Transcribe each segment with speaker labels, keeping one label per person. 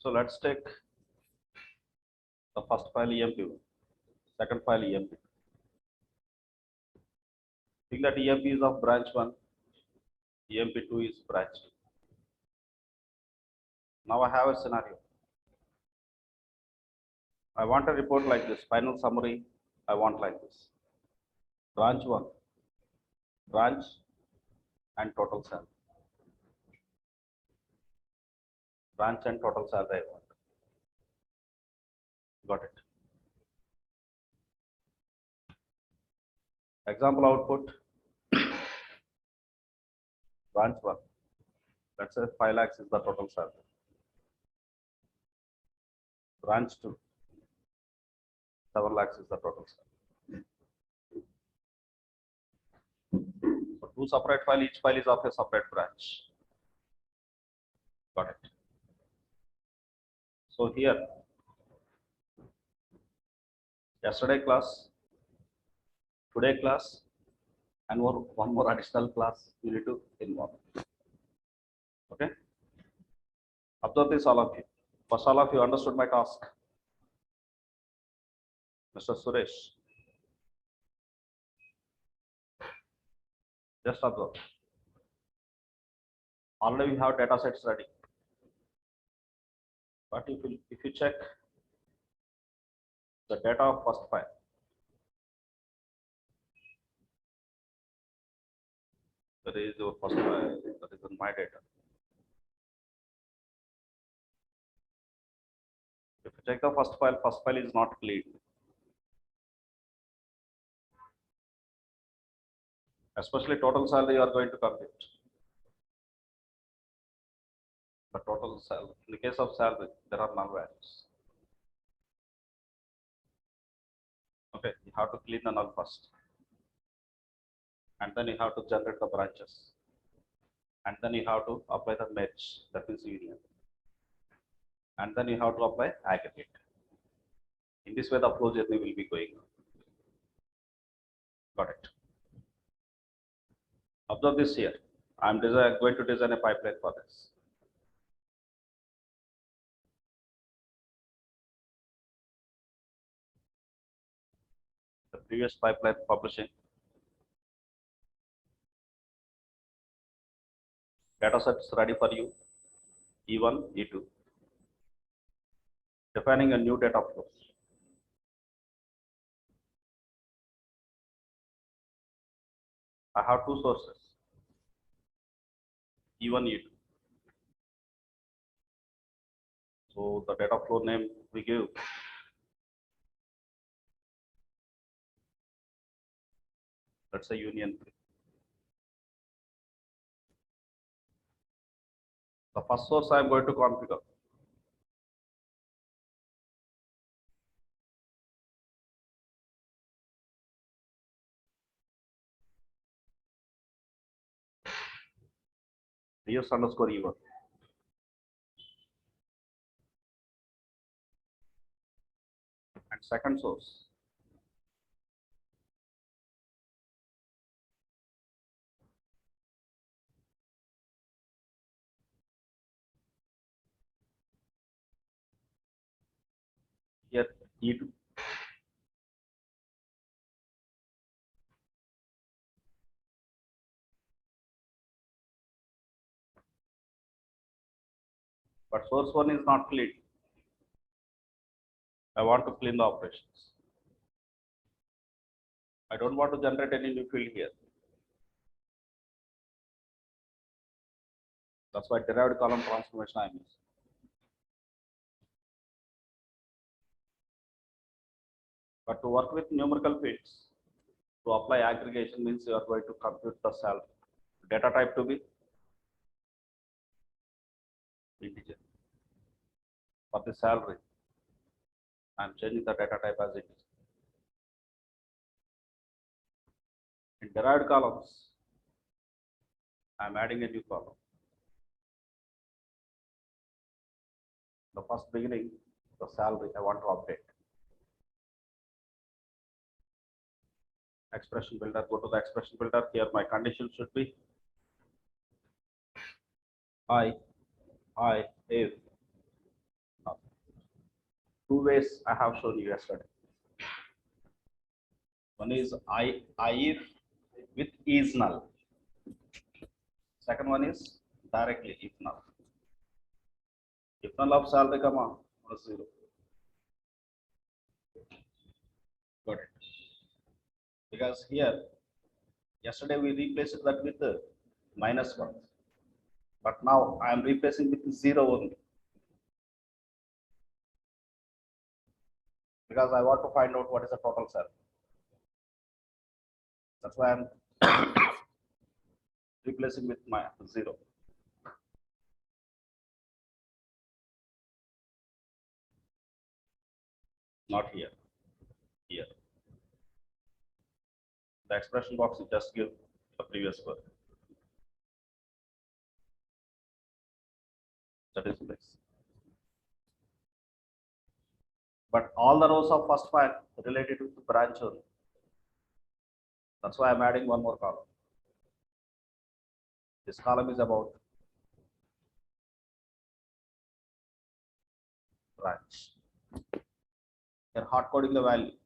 Speaker 1: So let's take the first file EMP1, second file EMP2. Think that EMP is of branch 1, EMP2 is branch 2. Now I have a scenario. I want a report like this, final summary, I want like this. Branch 1, branch and total salary. Branch and total salary I want. Got it. Example output, branch 1. Let's say 5 lakhs is the total salary. Branch 2, 7 lakhs is the total salary. So two separate files, each file is of a separate branch. Got it. So here, yesterday class, today class, and one more additional class you need to involve. Okay. Observe this, all of you. First, all of you understood my task. Mr. Suresh. Just observe. Already we have data sets ready. But if you check the data of first file, that is your first file, that is in my data. If you check the first file is not clean. Especially total salary you are going to compute. The total salary. In the case of salary, there are null values. Okay, you have to clean the null first. And then you have to generate the branches. And then you have to apply the merge, that means union. And then you have to apply aggregate. In this way, the flow journey will be going on. Got it. Observe this here. I'm going to design a pipeline for this. The previous pipeline publishing. Data sets ready for you. E1, E2. Defining a new data flows. I have two sources. E1, E2. So the data flow name we give. Let's say union 3. The first source I am going to configure. Ds underscore E1. And second source. Here E2. But source 1 is not clean. I want to clean the operations. I don't want to generate any new field here. That's why derived column transformation I am using. But to work with numerical fields, to apply aggregation means you are going to compute the salary. Data type to be integer. For the salary, I am changing the data type as integer. In derived columns, I am adding a new column. The first beginning, the salary I want to update. Expression builder, go to the expression builder. Here my condition should be if Two ways I have shown you yesterday. One is if with is null. Second one is directly if null. If null of salary comma was 0. Got it. Because here yesterday we replaced that with -1, but now I am replacing with 0 only because I want to find out what is the total salary. That's why I'm replacing with my 0. Not here. Here. The expression box is just give the previous word. That is this. But all the rows of first file related to the branch only. That's why I'm adding one more column. This column is about branch. They're hard coding the value.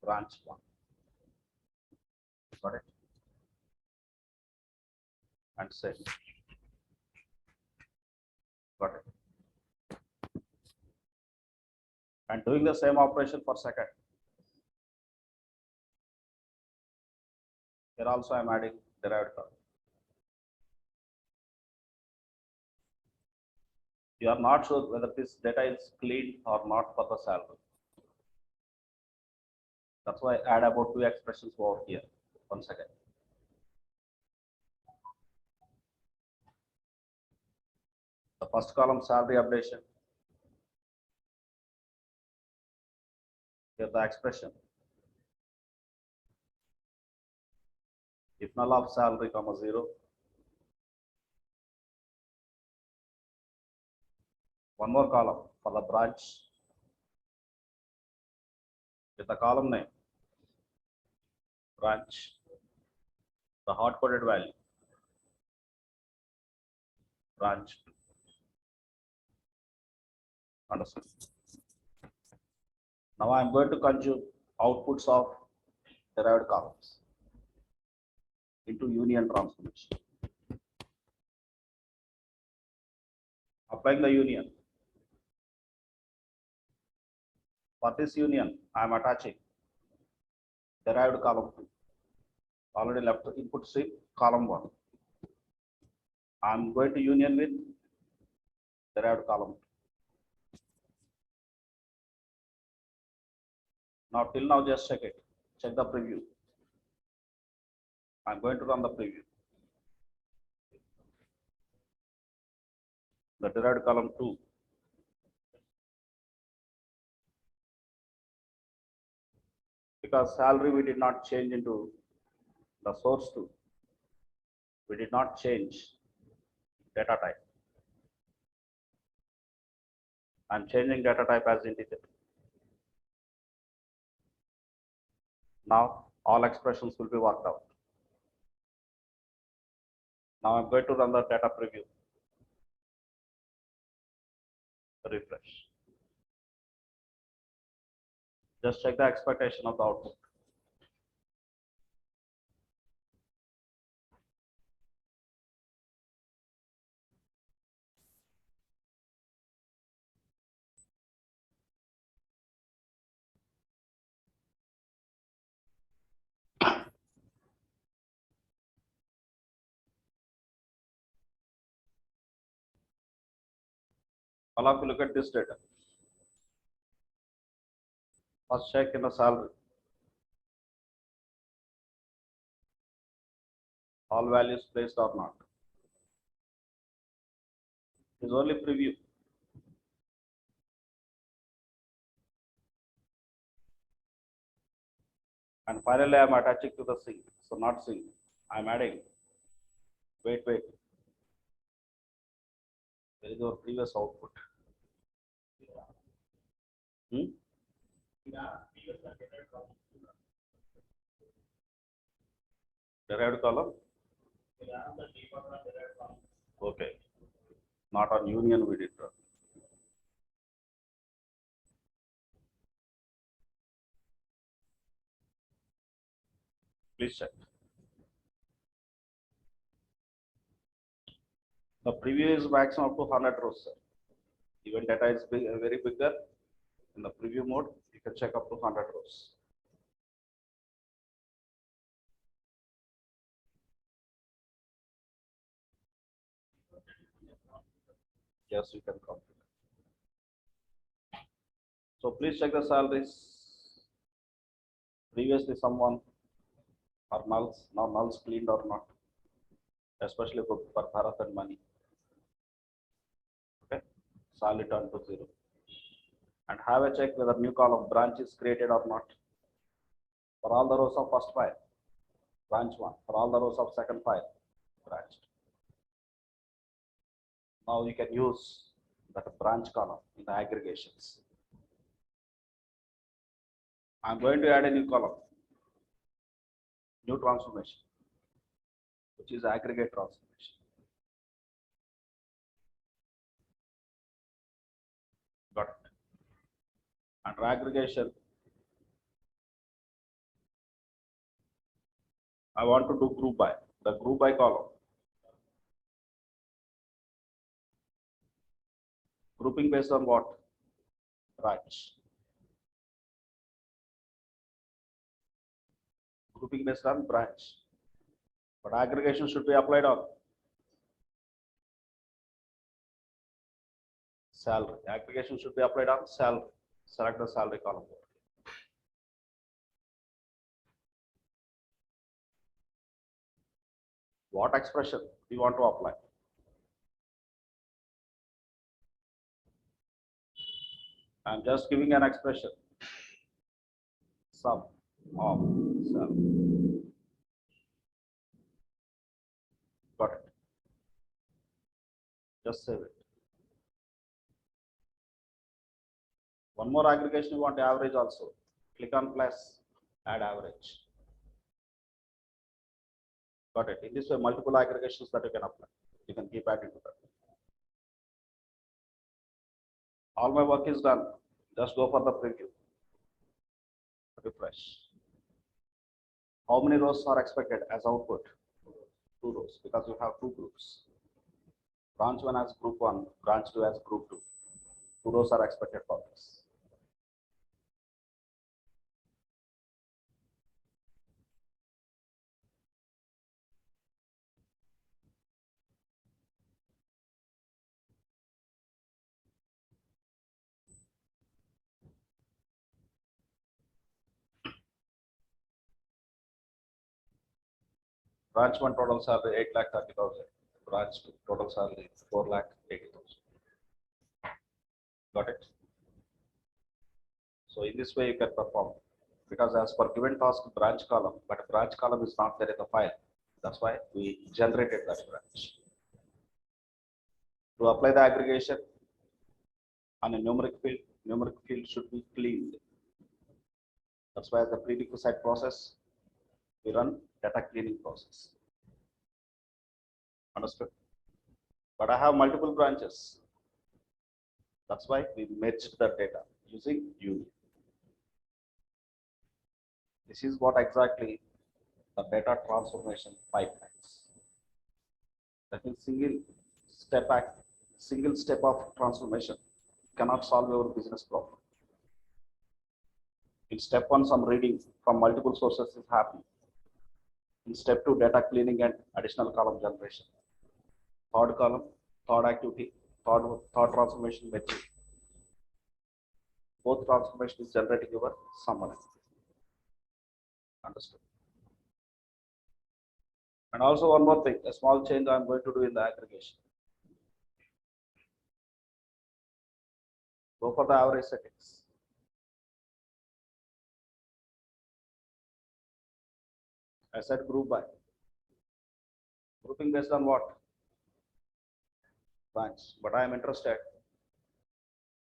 Speaker 1: Branch 1. Got it? And say. Got it? And doing the same operation for second. Here also I'm adding derived term. You are not sure whether this data is clean or not for the salary. That's why I add about 2 expressions over here. Once again. The first column salary updation. Here the expression. If null of salary comma 0. One more column for the branch with the column name. Branch. The hard coded value. Branch. Understood. Now I am going to consume outputs of derived columns into union transformation. Applying the union. For this union, I am attaching derived column 2. Already left the input stream column 1. I am going to union with derived column 2. Now till now just check it. Check the preview. I am going to run the preview. The derived column 2. Because salary we did not change into the source 2. We did not change data type. I am changing data type as integer. Now all expressions will be worked out. Now I'm going to run the data preview. Refresh. Just check the expectation of the output. All of you look at this data. First check in the salary. All values placed or not. It is only preview. And finally I am attaching to the sync. So not sync. I am adding. Wait. Where is your previous output? Derived column? Okay. Not on union we did. Please check. The preview is maximum up to 100 rows, sir. Even data is big, very bigger. In the preview mode, you can check up to 100 rows. Yes, you can configure. So please check the salaries. Previously, someone or nulls, now nulls cleaned or not, especially for Bharat and money. Okay, salary turned to 0. And have a check whether new column branch is created or not. For all the rows of first file, branch 1. For all the rows of second file, branched. Now you can use that branch column in the aggregations. I'm going to add a new column, new transformation, which is aggregate transformation. Got it. Under aggregation, I want to do group by. The group by column. Grouping based on what? Branch. Grouping based on branch. But aggregation should be applied on salary. Aggregation should be applied on salary. Select the salary column. What expression we want to apply? I'm just giving an expression. Sum of salary. Got it. Just save it. One more aggregation you want average also. Click on plus, add average. Got it. In this way, multiple aggregations that you can apply. You can keep adding to that. All my work is done. Just go for the preview. Refresh. How many rows are expected as output? 2 rows, because you have 2 groups. Branch 1 as group 1, branch 2 as group 2. 2 rows are expected for this. Branch 1 total salary 8,30,000. Branch 2 total salary 4,80,000. Got it? So in this way you can perform, because as per given task branch column, but branch column is not there in the file. That's why we generated that branch. To apply the aggregation on a numeric field should be cleaned. That's why the prerequisite process, we run data cleaning process. Understood? But I have multiple branches. That's why we merged the data using union. This is what exactly the data transformation pipelines. That means single step of transformation cannot solve your business problem. In step 1, some reading from multiple sources is happening. In step 2, data cleaning and additional column generation. Third column, third activity, third transformation matching. Both transformation is generating your summary. Understood? And also one more thing, a small change I am going to do in the aggregation. Go for the average settings. I said group by. Grouping based on what? Branch. But I am interested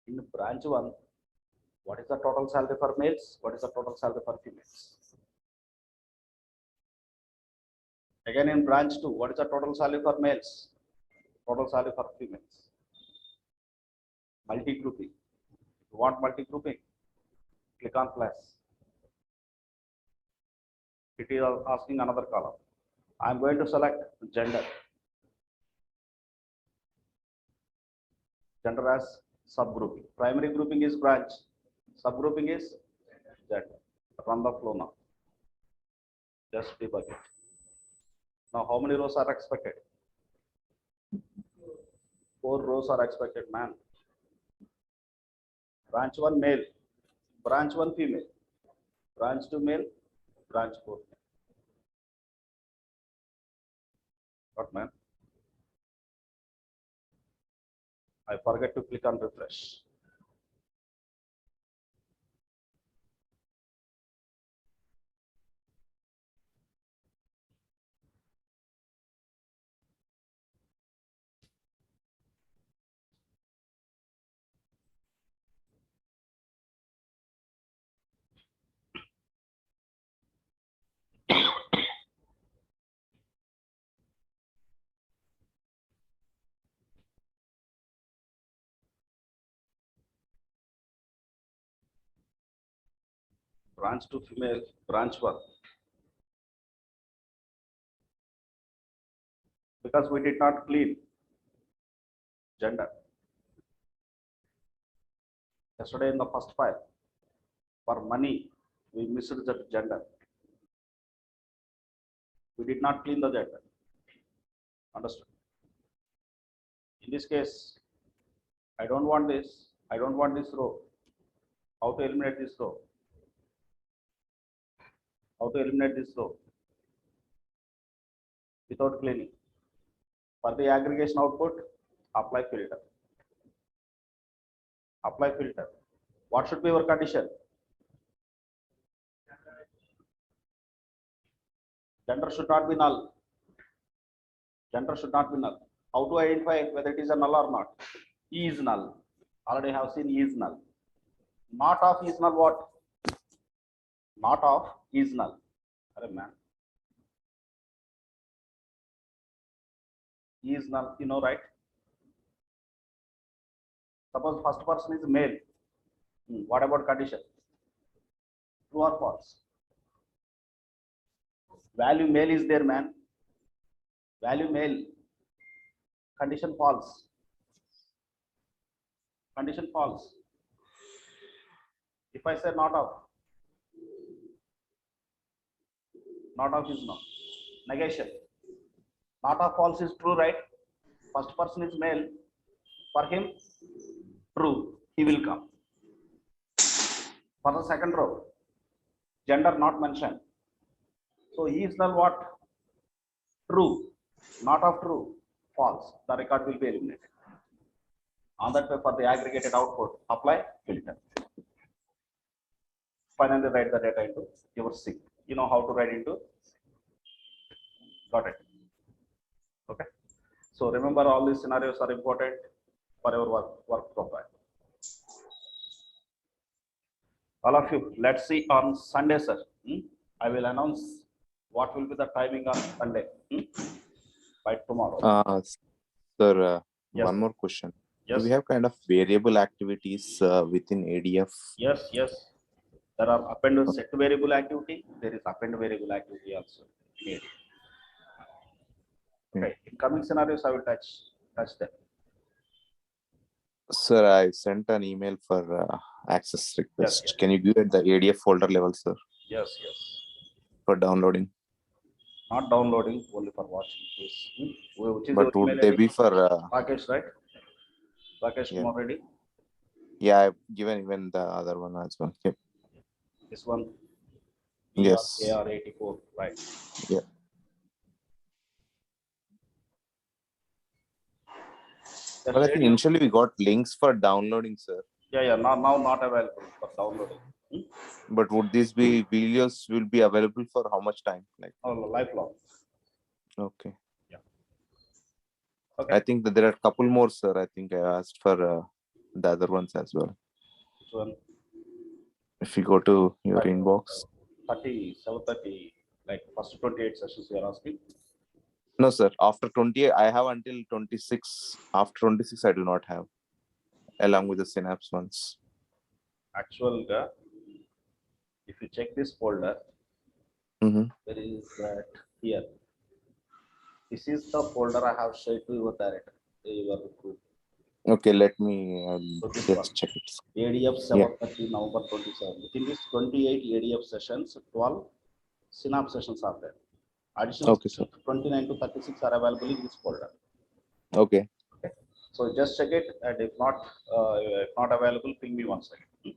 Speaker 1: in branch 1. What is the total salary for males? What is the total salary for females? Again in branch 2, what is the total salary for males? Total salary for females. Multi-grouping. You want multi-grouping? Click on plus. It is asking another column. I am going to select gender. Gender as subgrouping. Primary grouping is branch. Subgrouping is gender. Run the flow now. Just debug it. Now, how many rows are expected? 4 rows are expected, man. Branch 1 male, branch 1 female, branch 2 male, branch 4 male. What, man? I forget to click on refresh. Branch 2 female, branch 1. Because we did not clean gender. Yesterday in the first file, for money, we missed the gender. We did not clean the gender. Understood? In this case, I don't want this. I don't want this row. How to eliminate this row? How to eliminate this row without cleaning? For the aggregation output, apply filter. Apply filter. What should be our condition? Gender should not be null. Gender should not be null. How to identify whether it is a null or not? E is null. Already have seen E is null. Not of is null what? Not of is null. Arre man. E is null, you know, right? Suppose first person is male. What about condition? True or false? Value male is there, man. Value male. Condition false. Condition false. If I say not of is no. Negation. Not of false is true, right? First person is male. For him, true. He will come. For the second row, gender not mentioned. So E is null what? True. Not of true. False. The record will be eliminated. On that way, for the aggregated output, apply filter. Finally, write the data into your sync. You know how to write into? Got it. Okay. So remember, all these scenarios are important for your work profile. All of you, let's see on Sunday, sir. I will announce what will be the timing on Sunday by tomorrow.
Speaker 2: Sir,
Speaker 1: Yes.
Speaker 2: one more question.
Speaker 1: Yes.
Speaker 2: Do we have kind of variable activities within ADF?
Speaker 1: Yes, yes. There are append set variable activity. There is append variable activity also. Okay. In coming scenarios, I will touch them.
Speaker 2: Sir, I sent an email for access request.
Speaker 1: Yes.
Speaker 2: Can you do it at the ADF folder level, sir?
Speaker 1: Yes, yes.
Speaker 2: For downloading.
Speaker 1: Not downloading, only for watching this. Which is
Speaker 2: But would they be for
Speaker 1: Rakesh, right? Rakesh,
Speaker 2: yeah.
Speaker 1: already?
Speaker 2: Yeah, I've given even the other one as well. Yep.
Speaker 1: This one?
Speaker 2: Yes.
Speaker 1: AR84, right?
Speaker 2: Yeah. But I think initially we got links for downloading, sir.
Speaker 1: Yeah. Now not available for downloading.
Speaker 2: But would these be videos will be available for how much time? Like
Speaker 1: lifelong.
Speaker 2: Okay.
Speaker 1: Yeah. Okay.
Speaker 2: I think that there are a couple more, sir. I think I asked for the other ones as well.
Speaker 1: Which one?
Speaker 2: If you go to your inbox.
Speaker 1: 730, like first 28 sessions you are asking.
Speaker 2: No, sir. After 28, I have until 26. After 26, I do not have, along with the Synapse ones.
Speaker 1: Actual, if you check this folder,
Speaker 2: Mhm.
Speaker 1: there is that here. This is the folder I have shared to your director, your group.
Speaker 2: Okay, let me
Speaker 1: So this one,
Speaker 2: just check it.
Speaker 1: ADF
Speaker 2: Yeah.
Speaker 1: 730 November 27. Within this 28 ADF sessions, 12 Synapse sessions are there. Additional
Speaker 2: Okay, sir.
Speaker 1: 29 to 36 are available in this folder.
Speaker 2: Okay.
Speaker 1: Okay. So just check it, and if not available, ping me once again.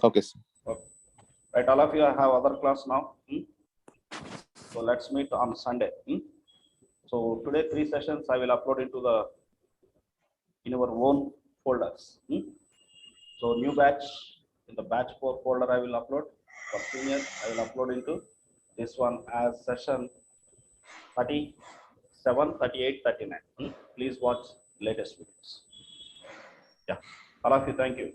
Speaker 2: Okay, sir.
Speaker 1: Okay. Right, all of you have other class now. So let's meet on Sunday. So today 3 sessions I will upload into the in your own folders. So new batch, in the batch 4 folder I will upload. For seniors I will upload into this one as session 37, 38, 39. Please watch latest videos. Yeah, all of you, thank you.